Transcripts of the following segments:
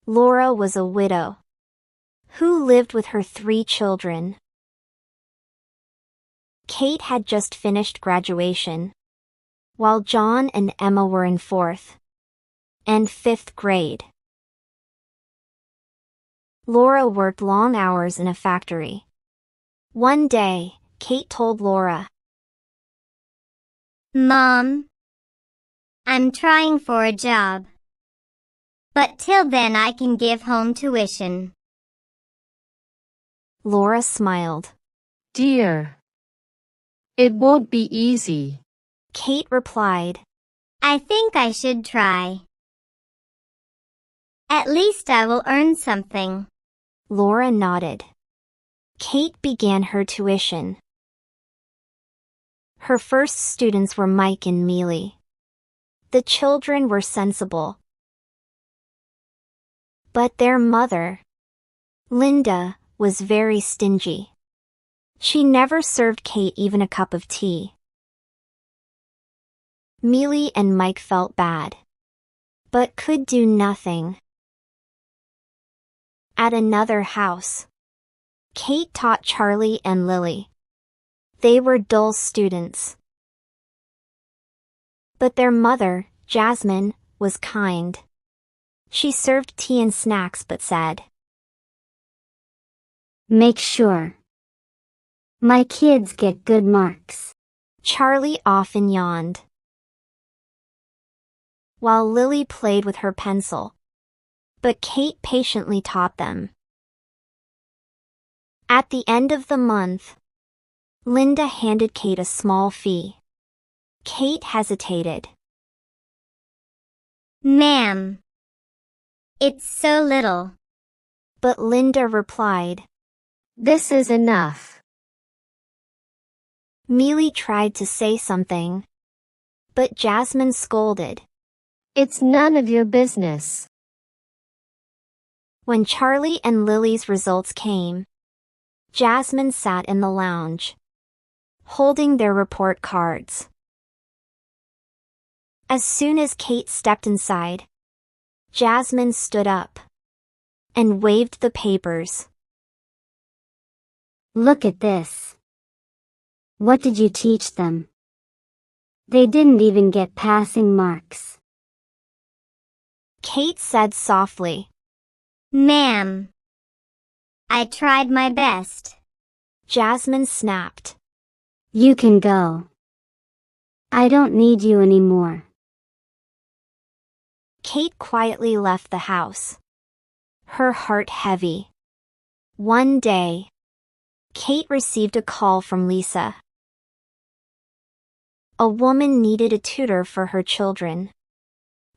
Laura was a widow who lived with her 3 children. Kate had just finished graduation, while John and Emma were in 4th and 5th grade. Laura worked long hours in a factory. One day, Kate told Laura, "Mom, I'm trying for a job. But till then I can give home tuition." Laura smiled. Dear, it won't be easy. Kate replied, "I think I should try. At least I will earn something." Laura nodded. Kate began her tuition. Her first students were Mike and Mealy. The children were sensible. But their mother, Linda, was very stingy. She never served Kate even a cup of tea. Mealy and Mike felt bad, but could do nothing. At another house, Kate taught Charlie and Lily. They were dull students. But their mother, Jasmine, was kind. She served tea and snacks but said, "Make sure my kids get good marks." Charlie often yawned, while Lily played with her pencil. But Kate patiently taught them. At the end of the month, Linda handed Kate a small fee. Kate hesitated. "Ma'am, it's so little." But Linda replied, This is enough. Mealy tried to say something, but Jasmine scolded. It's none of your business. When Charlie and Lily's results came, Jasmine sat in the lounge, holding their report cards. As soon as Kate stepped inside, Jasmine stood up and waved the papers. "Look at this. What did you teach them? They didn't even get passing marks." Kate said softly, "Ma'am, I tried my best." Jasmine snapped. "You can go. I don't need you anymore." Kate quietly left the house, her heart heavy. One day, Kate received a call from Lisa. A woman needed a tutor for her children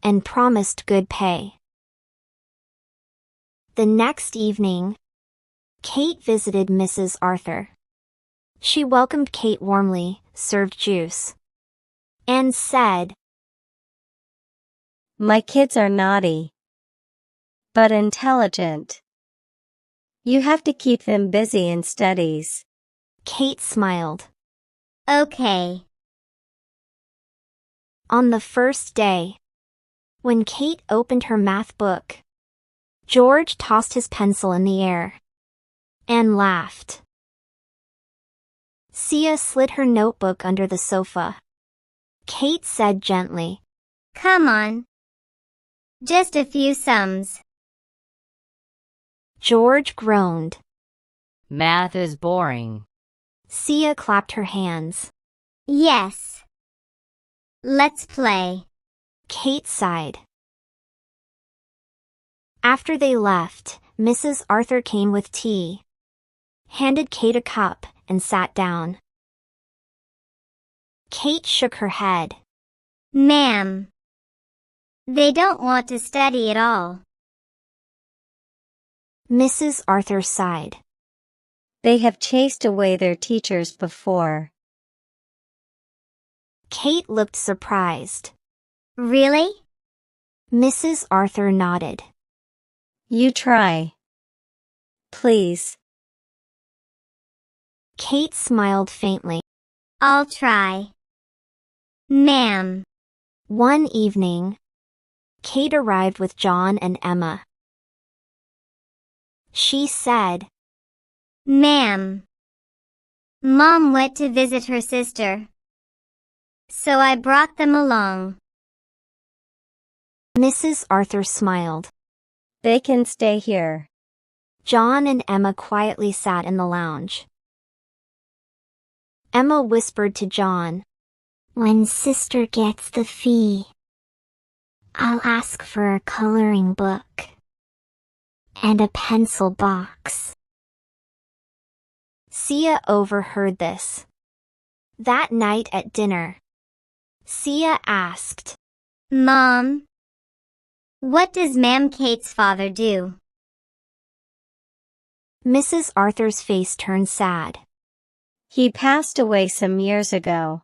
and promised good pay. The next evening, Kate visited Mrs. Arthur. She welcomed Kate warmly, served juice, and said, My kids are naughty, but intelligent. You have to keep them busy in studies. Kate smiled. "Okay." On the first day, when Kate opened her math book, George tossed his pencil in the air and laughed. Sia slid her notebook under the sofa. Kate said gently, "Come on. Just a few sums." George groaned. Math is boring. Sia clapped her hands. "Yes. Let's play." Kate sighed. After they left, Mrs. Arthur came with tea, handed Kate a cup, and sat down. Kate shook her head. "Ma'am, they don't want to study at all." Mrs. Arthur sighed. They have chased away their teachers before. Kate looked surprised. "Really?" Mrs. Arthur nodded. You try. Please. Kate smiled faintly. "I'll try, ma'am." One evening, Kate arrived with John and Emma. She said, Ma'am, Mom went to visit her sister, so I brought them along. Mrs. Arthur smiled. They can stay here. John and Emma quietly sat in the lounge. Emma whispered to John, When sister gets the fee, I'll ask for a coloring book and a pencil box. Sia overheard this. That night at dinner, Sia asked, Mom, what does Ma'am Kate's father do? Mrs. Arthur's face turned sad. He passed away some years ago.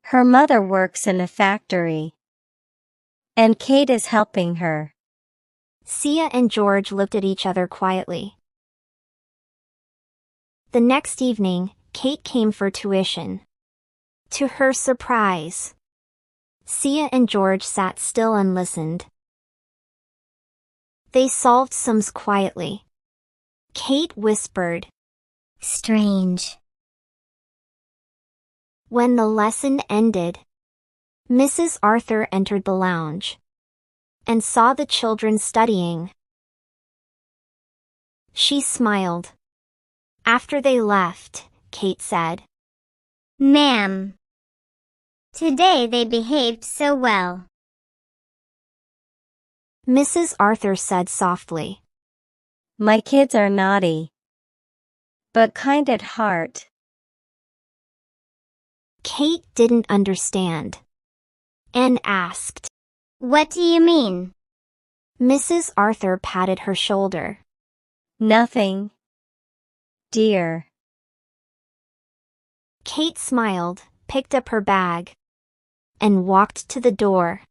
Her mother works in a factory, and Kate is helping her. Sia and George looked at each other quietly. The next evening, Kate came for tuition. To her surprise, Sia and George sat still and listened. They solved sums quietly. Kate whispered, Strange. When the lesson ended, Mrs. Arthur entered the lounge and saw the children studying. She smiled. After they left, Kate said, Ma'am, today they behaved so well. Mrs. Arthur said softly, My kids are naughty, but kind at heart. Kate didn't understand and asked, What do you mean? Mrs. Arthur patted her shoulder. Nothing, dear. Kate smiled, picked up her bag, and walked to the door.